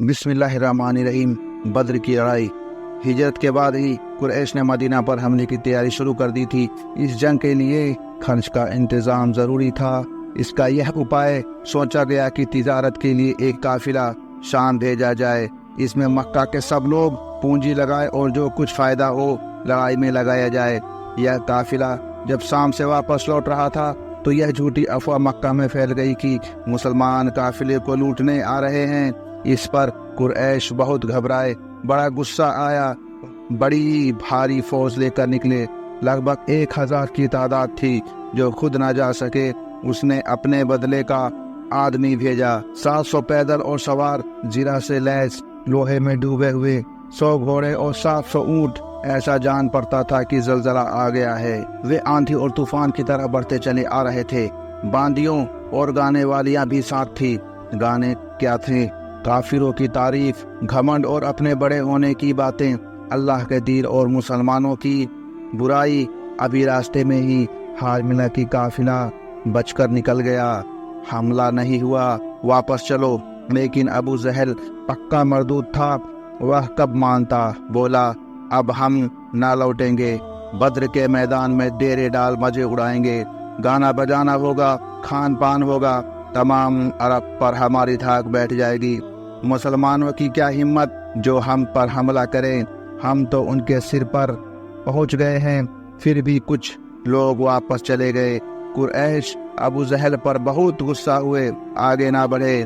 بسم اللہ الرحمن الرحیم۔ بدر کی لڑائی۔ ہجرت کے بعد ہی قریش نے مدینہ پر حملے کی تیاری شروع کر دی تھی۔ اس جنگ کے لیے خرچ کا انتظام ضروری تھا۔ اس کا یہ اپائے سوچا گیا کہ تجارت کے لیے ایک قافلہ شام بھیجا جائے۔ اس میں مکہ کے سب لوگ پونجی لگائے اور جو کچھ فائدہ ہو لڑائی میں لگایا جائے۔ یہ قافلہ جب شام سے واپس لوٹ رہا تھا تو یہ جھوٹی افواہ مکہ میں پھیل گئی کہ مسلمان قافلے کو لوٹنے آ رہے ہیں۔ اس پر قریش بہت گھبرائے، بڑا غصہ آیا، بڑی بھاری فوج لے کر نکلے۔ لگ بھگ 1000 کی تعداد تھی۔ جو خود نہ جا سکے اس نے اپنے بدلے کا آدمی بھیجا۔ 700 پیدل اور سوار، زرہ سے لیس، لوہے میں ڈوبے ہوئے 100 گھوڑے اور 700 اونٹ۔ ایسا جان پڑتا تھا کہ زلزلہ آ گیا ہے۔ وہ آندھی اور طوفان کی طرح بڑھتے چلے آ رہے تھے۔ باندیوں اور گانے والیاں بھی ساتھ تھی۔ گانے کیا تھے؟ کافروں کی تعریف، گھمنڈ اور اپنے بڑے ہونے کی باتیں، اللہ کے دین اور مسلمانوں کی برائی۔ ابھی راستے میں ہی حارملہ کی قافلہ بچ کر نکل گیا۔ حملہ نہیں ہوا، واپس چلو۔ لیکن ابو جہل پکا مردود تھا، وہ کب مانتا؟ بولا اب ہم نہ لوٹیں گے۔ بدر کے میدان میں ڈیرے ڈال مزے اڑائیں گے، گانا بجانا ہوگا، کھان پان ہوگا، تمام عرب پر ہماری دھاک بیٹھ جائے گی۔ مسلمانوں کی کیا ہمت جو ہم پر حملہ کریں؟ ہم تو ان کے سر پر پہنچ گئے ہیں۔ پھر بھی کچھ لوگ واپس چلے گئے۔ قریش ابو جہل پر بہت غصہ ہوئے، آگے نہ بڑھے۔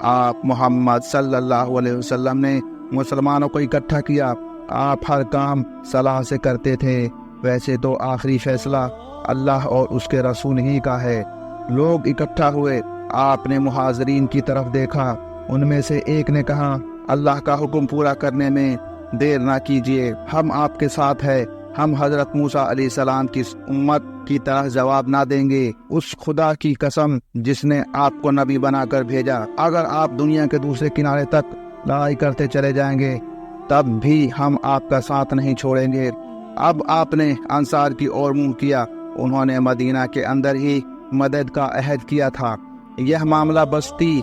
آپ محمد صلی اللہ علیہ وسلم نے مسلمانوں کو اکٹھا کیا۔ آپ ہر کام صلاح سے کرتے تھے۔ ویسے تو آخری فیصلہ اللہ اور اس کے رسول ہی کا ہے۔ لوگ اکٹھا ہوئے۔ آپ نے مہاجرین کی طرف دیکھا۔ ان میں سے ایک نے کہا، اللہ کا حکم پورا کرنے میں دیر نہ کیجیے، ہم آپ کے ساتھ ہیں۔ ہم حضرت موسیٰ علیہ السلام کی امت کی طرح جواب نہ دیں گے۔ اس خدا کی قسم جس نے آپ کو نبی بنا کر بھیجا، اگر آپ دنیا کے دوسرے کنارے تک لڑائی کرتے چلے جائیں گے تب بھی ہم آپ کا ساتھ نہیں چھوڑیں گے۔ اب آپ نے انصار کی اور منہ کیا۔ انہوں نے مدینہ کے اندر ہی مدد کا عہد کیا تھا۔ یہ معاملہ بستی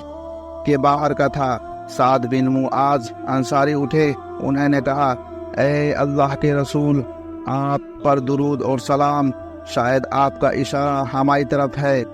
کے باہر کا تھا۔ سعد بن معاذ انصاری اٹھے۔ انہوں نے کہا، اے اللہ کے رسول، آپ پر درود اور سلام۔ شاید آپ کا اشارہ ہماری طرف ہے۔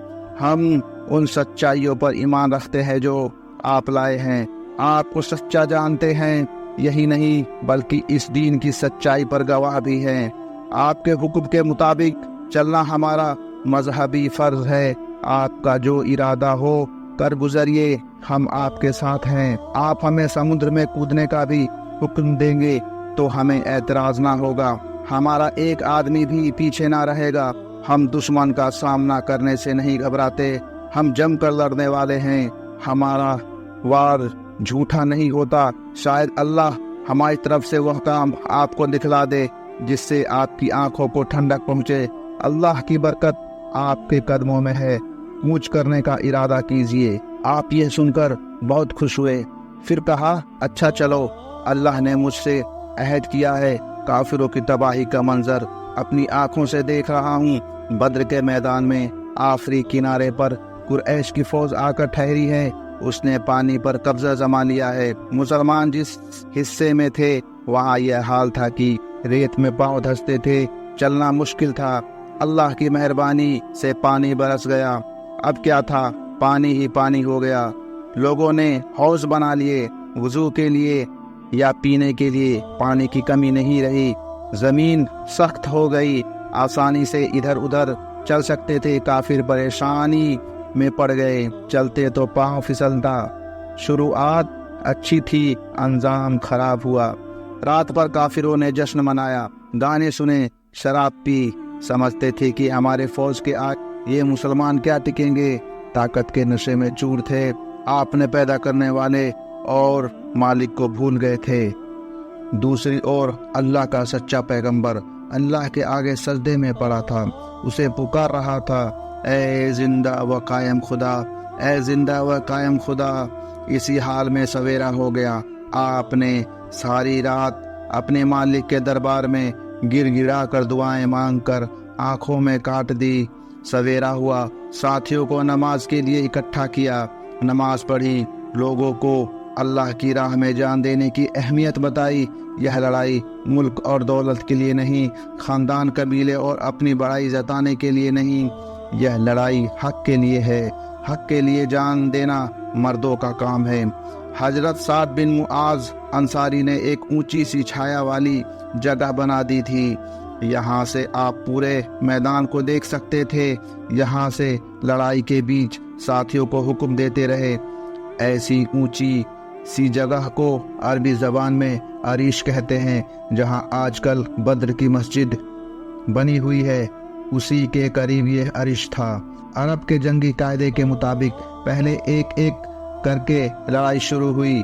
ہم ان سچائیوں پر ایمان رکھتے ہیں جو آپ لائے ہیں۔ آپ کو سچا جانتے ہیں، یہی نہیں بلکہ اس دین کی سچائی پر گواہ بھی ہیں۔ آپ کے حکم کے مطابق چلنا ہمارا مذہبی فرض ہے۔ آپ کا جو ارادہ ہو کر گزریے، ہم آپ کے ساتھ ہیں۔ آپ ہمیں سمندر میں کودنے کا بھی حکم دیں گے تو ہمیں اعتراض نہ ہوگا۔ ہمارا ایک آدمی بھی پیچھے نہ رہے گا۔ ہم دشمن کا سامنا کرنے سے نہیں گھبراتے، ہم جم کر لڑنے والے ہیں۔ ہمارا وار جھوٹا نہیں ہوتا۔ شاید اللہ ہماری طرف سے وہ کام آپ کو دکھلا دے جس سے آپ کی آنکھوں کو ٹھنڈک پہنچے۔ اللہ کی برکت آپ کے قدموں میں ہے، کوچ کرنے کا ارادہ کیجیے۔ آپ یہ سن کر بہت خوش ہوئے۔ پھر کہا، اچھا چلو، اللہ نے مجھ سے عہد کیا ہے۔ کافروں کی تباہی کا منظر اپنی آنکھوں سے دیکھ رہا ہوں۔ بدر کے میدان میں آخری کنارے پر قریش کی فوج آ کر ٹھہری ہے۔ اس نے پانی پر قبضہ جما لیا ہے۔ مسلمان جس حصے میں تھے وہاں یہ حال تھا کہ ریت میں پاؤں دھستے تھے، چلنا مشکل تھا۔ اللہ کی مہربانی سے پانی برس گیا۔ اب کیا تھا، پانی ہی پانی ہو گیا۔ لوگوں نے حوض بنا لیے، وضو کے لیے یا پینے کے لیے پانی کی کمی نہیں رہی۔ زمین سخت ہو گئی، آسانی سے ادھر ادھر چل سکتے تھے۔ کافر پریشانی میں پڑ گئے، چلتے تو پاؤں پھسلتا۔ شروعات اچھی تھی، انجام خراب ہوا۔ رات پر کافروں نے جشن منایا، گانے سنے، شراب پی۔ سمجھتے تھے کہ ہمارے فوج کے آگے یہ مسلمان کیا ٹکیں گے۔ طاقت کے نشے میں چور تھے۔ آپ نے پیدا کرنے والے اور مالک کو بھول گئے تھے۔ دوسری اور اللہ کا سچا پیغمبر اللہ کے آگے سجدے میں پڑا تھا، اسے پکار رہا تھا، اے زندہ و قائم خدا، اے زندہ و قائم خدا۔ اسی حال میں سویرا ہو گیا۔ آپ نے ساری رات اپنے مالک کے دربار میں گر گڑا کر دعائیں مانگ کر آنکھوں میں کاٹ دی۔ سویرا ہوا، ساتھیوں کو نماز کے لیے اکٹھا کیا، نماز پڑھی، لوگوں کو اللہ کی راہ میں جان دینے کی اہمیت بتائی۔ یہ لڑائی ملک اور دولت کے لیے نہیں، خاندان، قبیلے اور اپنی بڑائی جتانے کے لیے نہیں، یہ لڑائی حق کے لیے ہے۔ حق کے لیے جان دینا مردوں کا کام ہے۔ حضرت سعد بن معاذ انصاری نے ایک اونچی سی چھایا والی جگہ بنا دی تھی۔ یہاں سے آپ پورے میدان کو دیکھ سکتے تھے۔ یہاں سے لڑائی کے بیچ ساتھیوں کو حکم دیتے رہے۔ ایسی اونچی سی جگہ کو عربی زبان میں عریش کہتے ہیں۔ جہاں آج کل بدر کی مسجد بنی ہوئی ہے، اسی کے قریب یہ عریش تھا۔ عرب کے جنگی قاعدے کے مطابق پہلے ایک ایک کر کے لڑائی شروع ہوئی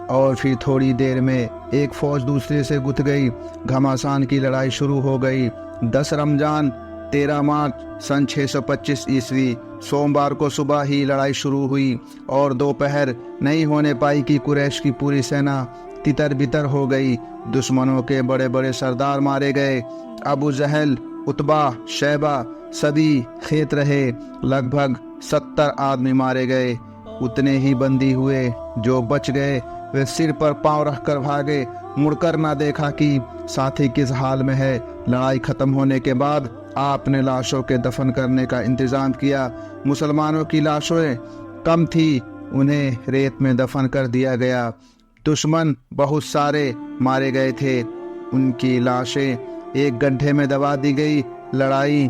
اور پھر تھوڑی دیر میں ایک فوج دوسرے سے گھت گئی۔ گھمسان کی لڑائی شروع ہو گئی۔ 10 رمضان 13 مارچ سن 625 عیسوی سوموار کو صبح ہی لڑائی شروع ہوئی اور دوپہر نہیں ہونے پائی کہ قریش کی پوری سینا تتر بتر ہو گئی۔ دشمنوں کے بڑے بڑے سردار مارے گئے۔ ابو جہل، عتبہ، شیبہ سبھی کھیت رہے۔ لگ بھگ 70 آدمی مارے گئے۔ اتنے ہی بندی ہوئے۔ جو بچ گئے وہ سر پر پاؤں رکھ کر بھاگے، مڑ کر نہ دیکھا کہ ساتھی کس حال میں ہے۔ لڑائی ختم ہونے کے بعد آپ نے لاشوں کے دفن کرنے کا انتظام کیا۔ مسلمانوں کی لاشیں کم تھی، انہیں ریت میں دفن کر دیا گیا۔ دشمن بہت سارے مارے گئے تھے، ان کی لاشیں ایک گڈھے میں دبا دی گئی۔ لڑائی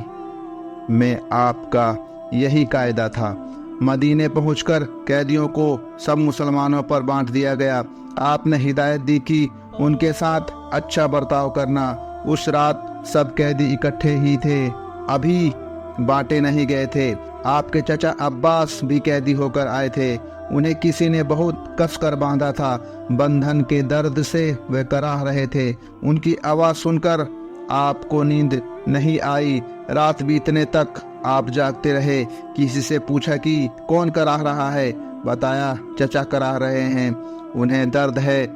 میں آپ کا یہی قاعدہ تھا۔ مدینے پہنچ کر قیدیوں کو سب مسلمانوں پر بانٹ دیا گیا۔ آپ نے ہدایت دی کہ ان کے ساتھ اچھا برتاؤ کرنا۔ اس رات سب قیدی اکٹھے ہی تھے، ابھی بانٹے نہیں گئے تھے۔ آپ کے چچا عباس بھی قیدی ہو کر آئے تھے۔ انہیں کسی نے بہت کس کر باندھا تھا، بندھن کے درد سے وہ کراہ رہے تھے۔ ان کی آواز سن کر آپ کو نیند نہیں آئی۔ رات بیتنے تک آپ جاگتے رہے۔ کسی سے پوچھا کہ کون کراہ رہا ہے؟ بتایا چچا کراہ رہے ہیں، انہیں درد ہے۔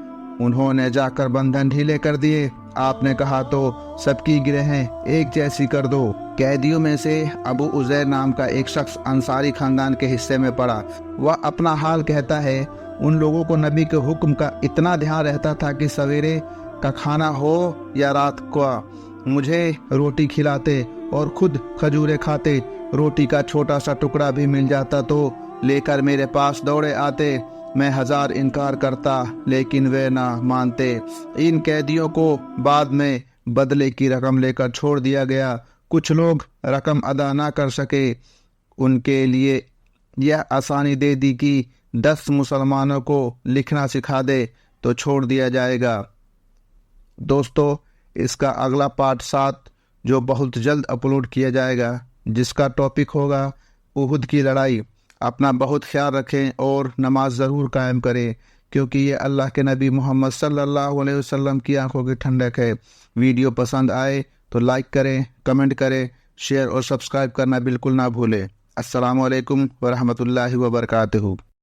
انہوں نے جا کر بندھن ڈھیلے کر دیے۔ آپ نے کہا تو سب کی گرہیں ایک جیسی کر دو۔ قیدیوں میں سے ابو عزیر نام کا ایک شخص انصاری خاندان کے حصے میں پڑا۔ وہ اپنا حال کہتا ہے، ان لوگوں کو نبی کے حکم کا اتنا دھیان رہتا تھا کہ سویرے کا کھانا ہو یا رات کا مجھے روٹی کھلاتے اور خود کھجورے کھاتے۔ روٹی کا چھوٹا سا ٹکڑا بھی مل جاتا تو لے کر میرے پاس دوڑے آتے۔ میں 1000 انکار کرتا لیکن وہ نہ مانتے۔ ان قیدیوں کو بعد میں بدلے کی رقم لے کر چھوڑ دیا گیا۔ کچھ لوگ رقم ادا نہ کر سکے، ان کے لیے یہ آسانی دے دی کہ 10 مسلمانوں کو لکھنا سکھا دے تو چھوڑ دیا جائے گا۔ دوستو، اس کا اگلا پارٹ 7 جو بہت جلد اپلوڈ کیا جائے گا، جس کا ٹاپک ہوگا احد کی لڑائی۔ اپنا بہت خیال رکھیں اور نماز ضرور قائم کریں، کیونکہ یہ اللہ کے نبی محمد صلی اللہ علیہ وسلم کی آنکھوں کی ٹھنڈک ہے۔ ویڈیو پسند آئے تو لائک کریں، کمنٹ کریں، شیئر اور سبسکرائب کرنا بالکل نہ بھولیں۔ السلام علیکم ورحمۃ اللہ وبرکاتہ۔